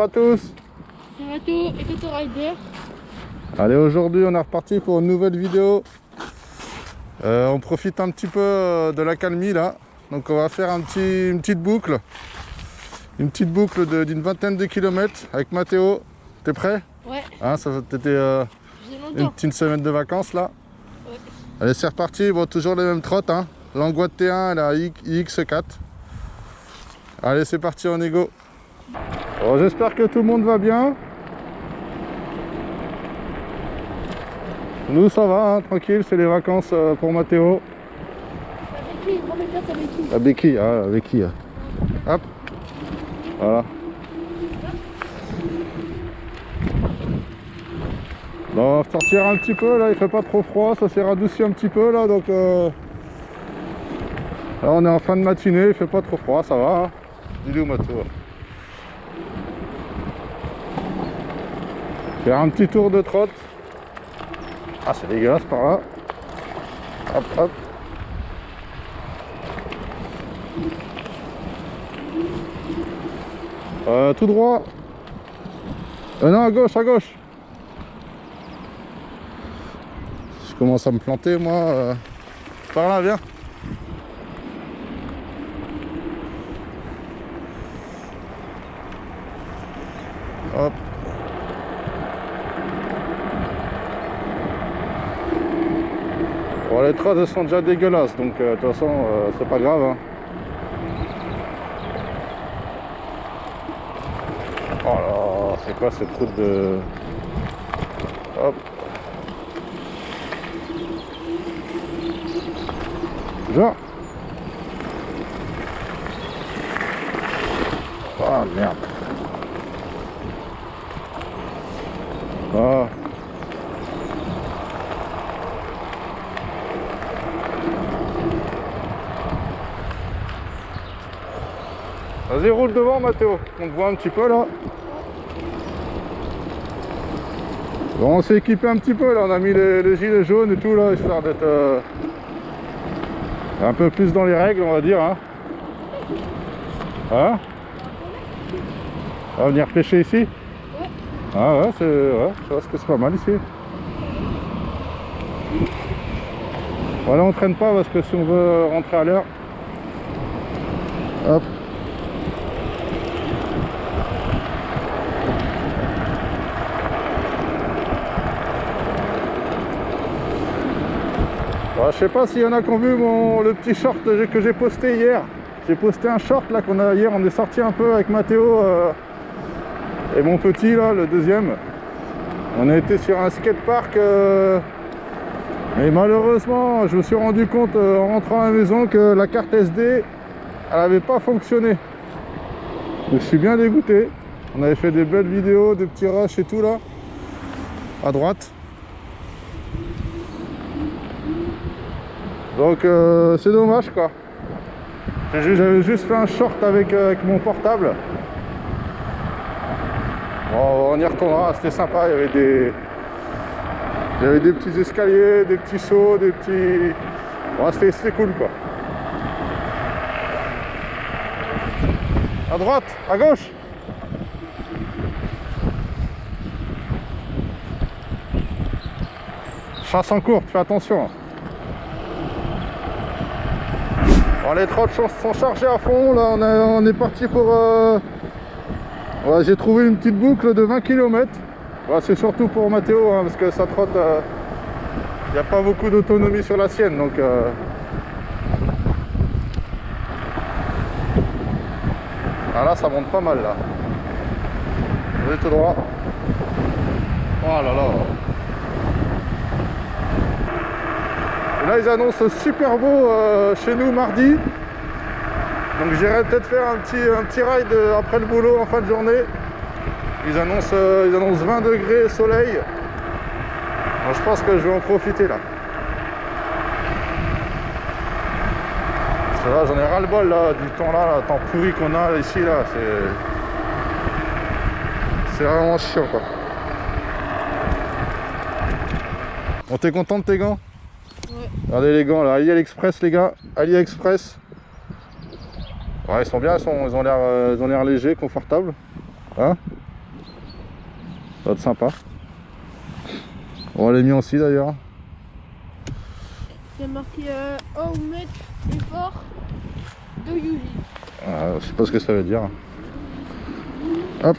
à tous. C'est Mathéo, Eco-Rider. Allez, aujourd'hui on est reparti pour une nouvelle vidéo. On profite un petit peu de l'acalmie là. Donc on va faire une petite boucle. Une petite boucle d'une vingtaine de kilomètres avec Mathéo. T'es prêt? Ouais. Hein, ça t'était une petite semaine de vacances là. Ouais. Allez, c'est reparti. Bon, toujours les mêmes trottes. Hein. L'Angoisse T1 et la IX4. Allez, c'est parti, on est go. Bon, j'espère que tout le monde va bien. Nous ça va, hein, tranquille, c'est les vacances pour Mathéo. La béquille, ah, la béquille. Hop, voilà. Bon, on va sortir un petit peu, là il fait pas trop froid, ça s'est radouci un petit peu là, donc là on est en fin de matinée, il fait pas trop froid, ça va. Hein. Dis-le Mathéo. Faire un petit tour de trotte. Ah, c'est dégueulasse par là. Hop, hop. Tout droit. Non, à gauche, à gauche. Je commence à me planter, moi. Par là, viens. Hop. Bon, les traces elles sont déjà dégueulasses, donc de toute façon c'est pas grave. Hein. Oh là, c'est quoi cette route de... Hop. Genre. Ah merde. Ah. Vas-y, roule devant Mathéo, on te voit un petit peu là. Bon, on s'est équipé un petit peu là, on a mis les gilets jaunes et tout là, histoire d'être un peu plus dans les règles, on va dire. Hein, hein? On va venir pêcher ici? Ouais. Ah ouais, je pense que c'est pas mal ici. Voilà, on traîne pas parce que si on veut rentrer à l'heure. Hop. Je sais pas s'il y en a qui ont vu le petit short que j'ai posté hier. J'ai posté un short là qu'on a hier, on est sorti un peu avec Mathéo et mon petit là, le deuxième. On a été sur un skatepark et malheureusement je me suis rendu compte en rentrant à la maison que la carte SD elle avait pas fonctionné. Donc je suis bien dégoûté. On avait fait des belles vidéos, des petits rushs et tout là. À droite. Donc c'est dommage quoi. J'avais juste fait un short avec mon portable. Bon, on y retournera, c'était sympa, il y avait des petits escaliers, des petits sauts, des petits... Bon, c'était cool quoi. À droite, à gauche. Chasse en courte, fais attention. Bon, les trottes sont chargées à fond, là on est parti pour... Ouais, j'ai trouvé une petite boucle de 20 km. Ouais, c'est surtout pour Mathéo, hein, parce que sa trotte, il n'y a pas beaucoup d'autonomie sur la sienne, donc... Ah là, ça monte pas mal, là. Allez, tout droit. Oh là là. Et là ils annoncent super beau chez nous mardi. Donc j'irai peut-être faire un petit ride après le boulot en fin de journée. Ils annoncent 20 degrés soleil. Donc je pense que je vais en profiter là. Parce que là j'en ai ras le bol là, du temps là, le temps pourri qu'on a ici là. C'est vraiment chiant quoi. Bon, t'es content de tes gants? Ouais. Regardez les gants là, AliExpress les gars, AliExpress. Ouais, ils sont bien, ils ont l'air légers, confortables. Hein? Ça va être sympa. On l'a mis aussi d'ailleurs. Il y a marqué How much effort do you need? Je sais pas ce que ça veut dire. Hop.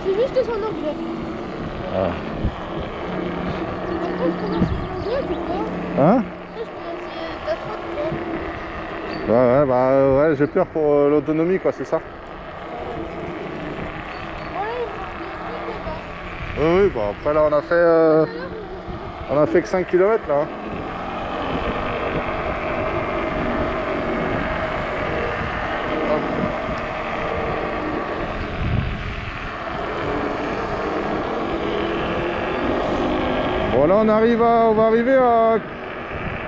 C'est juste son anglais. Ah. Par contre, comment c'est en anglais ou pas? Hein? Je connaissais ta frappe, Ouais, j'ai peur pour l'autonomie quoi, c'est ça. Voilà, il me manque Oui, bon après là on a fait que 5 km là. Hein. Bon là on va arriver à...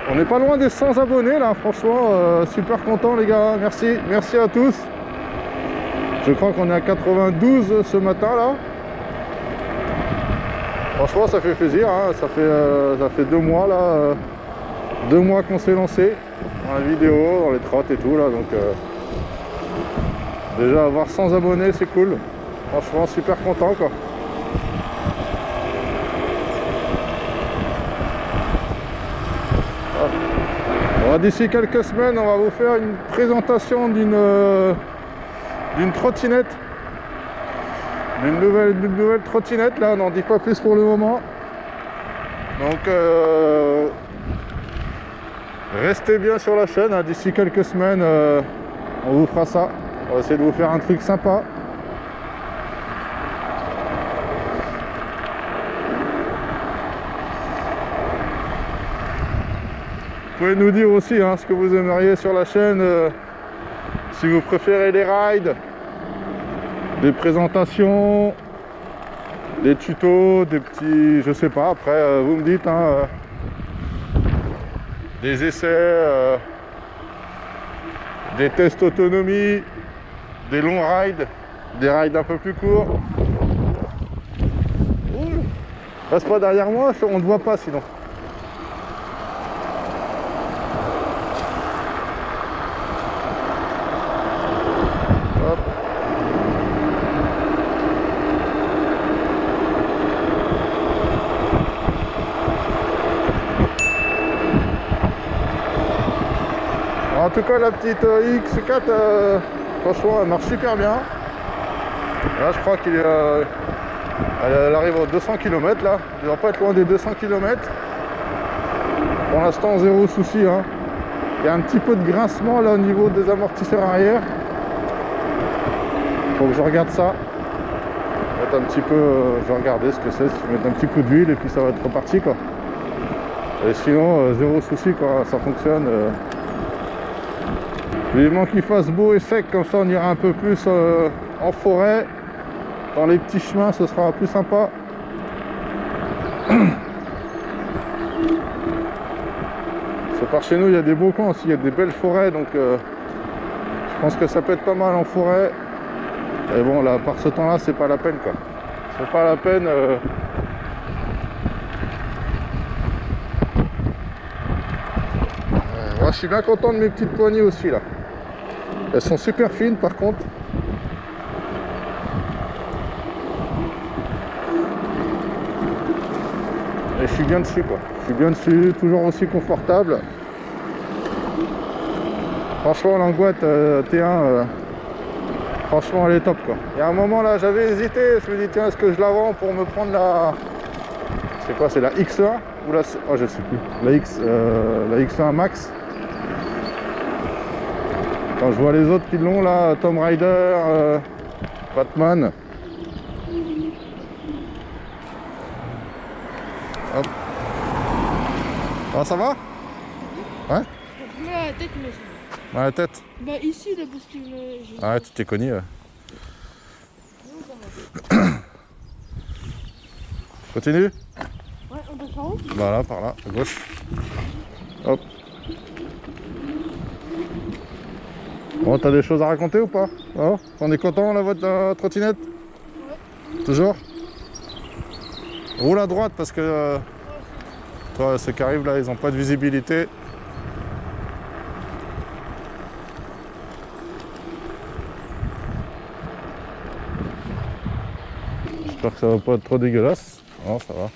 On n'est pas loin des 100 abonnés là, franchement, super content les gars, merci à tous. Je crois qu'on est à 92 ce matin là. Franchement ça fait plaisir, hein. Ça fait 2 mois là, 2 mois qu'on s'est lancé dans la vidéo, dans les trottes et tout là, donc déjà avoir 100 abonnés c'est cool. Franchement super content quoi. D'ici quelques semaines, on va vous faire une présentation d'une trottinette. D'une nouvelle trottinette, là, on n'en dit pas plus pour le moment. Donc, restez bien sur la chaîne, hein. D'ici quelques semaines, on vous fera ça. On va essayer de vous faire un truc sympa. Vous pouvez nous dire aussi hein, ce que vous aimeriez sur la chaîne, si vous préférez les rides, des présentations, des tutos, des petits, je sais pas, après vous me dites, hein, des essais, des tests autonomie, des longs rides, des rides un peu plus courts. Ouh, reste pas derrière moi, on ne voit pas sinon. En tout cas la petite X4 franchement elle marche super bien. Là je crois elle arrive aux 200 km là. Elle ne va pas être loin des 200 km. Pour l'instant zéro souci hein. Il y a un petit peu de grincement là au niveau des amortisseurs arrière. Faut que je regarde ça. Je vais mettre un petit peu, je vais regarder ce que c'est, je vais mettre un petit coup d'huile et puis ça va être reparti quoi. Et sinon zéro souci quoi, ça fonctionne. Vivement qu'il fasse beau et sec, comme ça on ira un peu plus en forêt, dans les petits chemins, ce sera plus sympa. C'est par chez nous, il y a des beaux coins aussi, il y a des belles forêts, donc je pense que ça peut être pas mal en forêt. Et bon là, par ce temps-là, c'est pas la peine quoi. C'est pas la peine. Moi, je suis bien content de mes petites poignées aussi là. Elles sont super fines par contre. Et je suis bien dessus quoi. Je suis bien dessus, toujours aussi confortable. Franchement l'Angoite T1, franchement elle est top quoi. Il y a un moment là j'avais hésité, je me dis tiens est-ce que je la vends pour me prendre la... C'est quoi, c'est la X1 ou la... Oh je sais plus. La X1 Max. Quand je vois les autres qui l'ont là, Tomb Raider, Batman. Hop. Ah, ça va? Ouais? Je mets la tête, mais Dans la tête? bah ici, là, parce que Ah ouais, tu t'es cogné. Ouais. Non, ça va. Continue? Ouais, on peut faire où? Voilà, par là, à gauche. Hop. Bon, t'as des choses à raconter ou pas? Oh, on est content là, votre trottinette? Ouais. Toujours? Roule à droite parce que toi, ceux qui arrivent là, ils n'ont pas de visibilité. J'espère que ça va pas être trop dégueulasse. Non, ça va.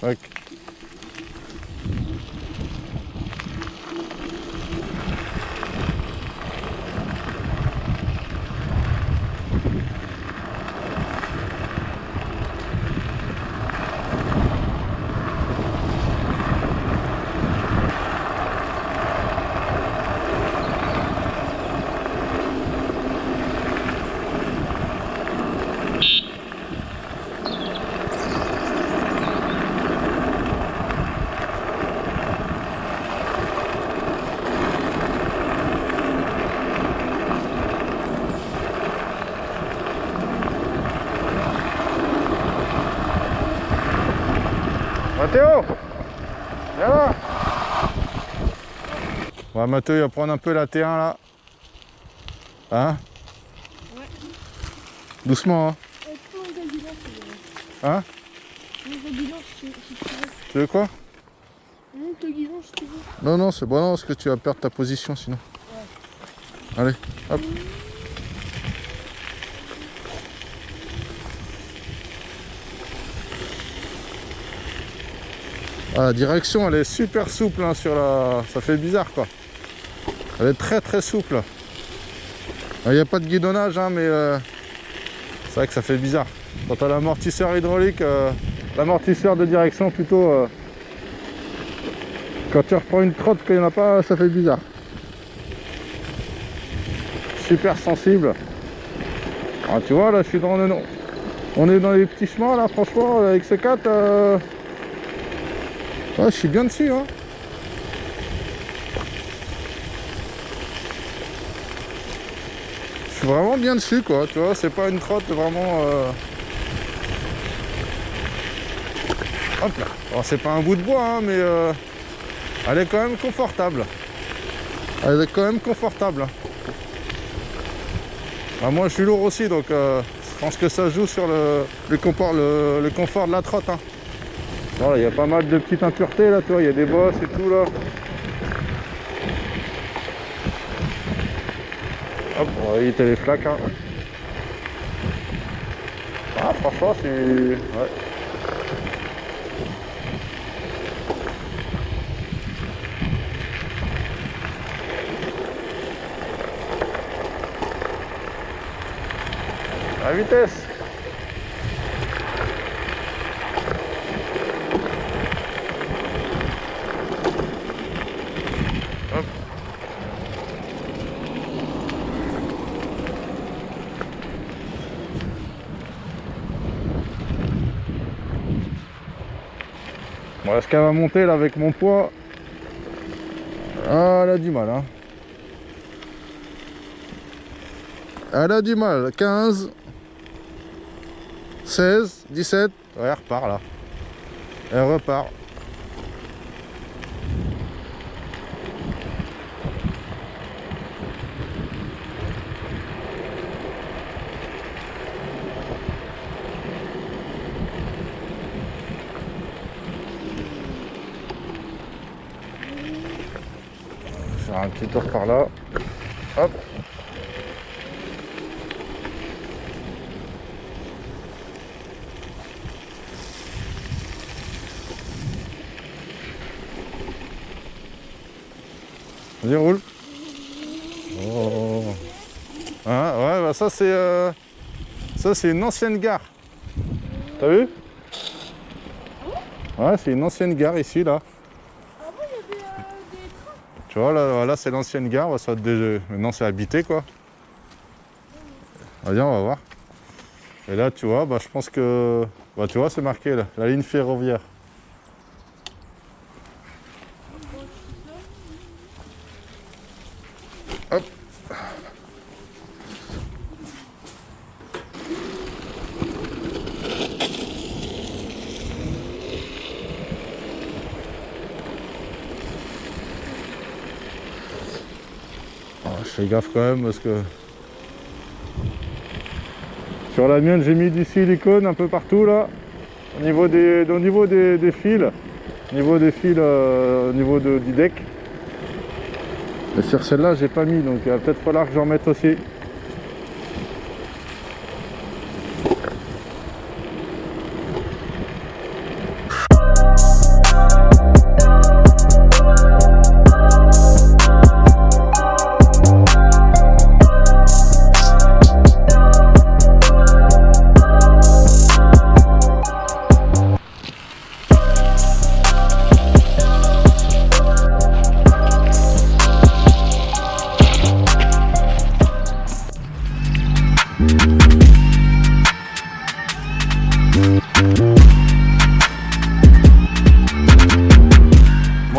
Tac. Mathéo, viens là. Ouais, Mathéo, il va prendre un peu la T1 là. Hein? Ouais. Doucement, hein? Hein? Le guidon si tu veux. Tu veux quoi? Monte le guidon si tu veux. Non, non, c'est bon, non, parce que tu vas perdre ta position sinon. Ouais. Allez, hop. Ah, la direction, elle est super souple hein, sur la... Ça fait bizarre, quoi. Elle est très très souple. Il n'y a pas de guidonnage, hein, mais c'est vrai que ça fait bizarre. Quand tu as l'amortisseur hydraulique, l'amortisseur de direction plutôt, quand tu reprends une crotte qu'il n'y en a pas, ça fait bizarre. Super sensible. Ah, tu vois, là, je suis dans le... On est dans les petits chemins, là, franchement, avec ce 4, ouais, je suis bien dessus, hein. Je suis vraiment bien dessus, quoi, tu vois, c'est pas une crotte vraiment... Hop là. Alors, c'est pas un bout de bois, hein, mais elle est quand même confortable. Elle est quand même confortable. Ah, moi, je suis lourd aussi, donc je pense que ça joue sur le confort de la trotte, hein. Voilà, il y a pas mal de petites impuretés, là, tu vois, il y a des bosses et tout, là. Hop, on va éviter les flaques, hein. Ah, franchement, c'est... Ouais. À vitesse. Hop. Bon, est-ce qu'elle va monter là avec mon poids? Ah, elle a du mal, hein. Elle a du mal. 15, 16, 17. Ouais, elle repart là. Elle repart. Faire un petit tour par là. Hop. Vas-y, roule. Oh. Hein, ouais, bah ça c'est une ancienne gare. T'as vu? Ouais, c'est une ancienne gare ici, là. Ah bon, il y a des trains. Tu vois, là c'est l'ancienne gare. Bah, maintenant, c'est habité, quoi. Vas-y, on va voir. Et là, tu vois, bah, je pense que... Bah, tu vois, c'est marqué, là, la ligne ferroviaire. Hop. Je fais gaffe quand même parce que... Sur la mienne, j'ai mis du silicone un peu partout, là. Au niveau des fils. Au niveau des fils, au niveau du deck. Et sur celle-là, j'ai pas mis, donc il va peut-être falloir que j'en mette aussi.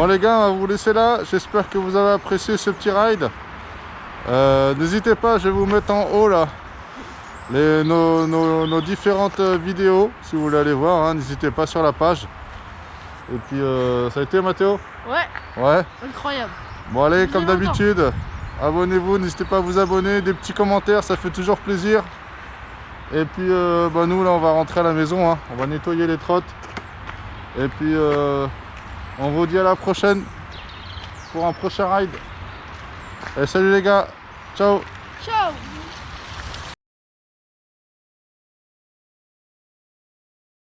Bon les gars, on va vous laisser là. J'espère que vous avez apprécié ce petit ride. N'hésitez pas, je vais vous mettre en haut là nos différentes vidéos. Si vous voulez aller voir, hein, n'hésitez pas sur la page. Et puis ça a été Mathéo? Ouais. Ouais. Incroyable. Bon allez, comme Bien d'habitude, abonnez-vous, n'hésitez pas à vous abonner, des petits commentaires, ça fait toujours plaisir. Et puis bah, nous là on va rentrer à la maison, hein. On va nettoyer les trottes. Et puis on vous dit à la prochaine pour un prochain ride. Et salut les gars, ciao. Ciao.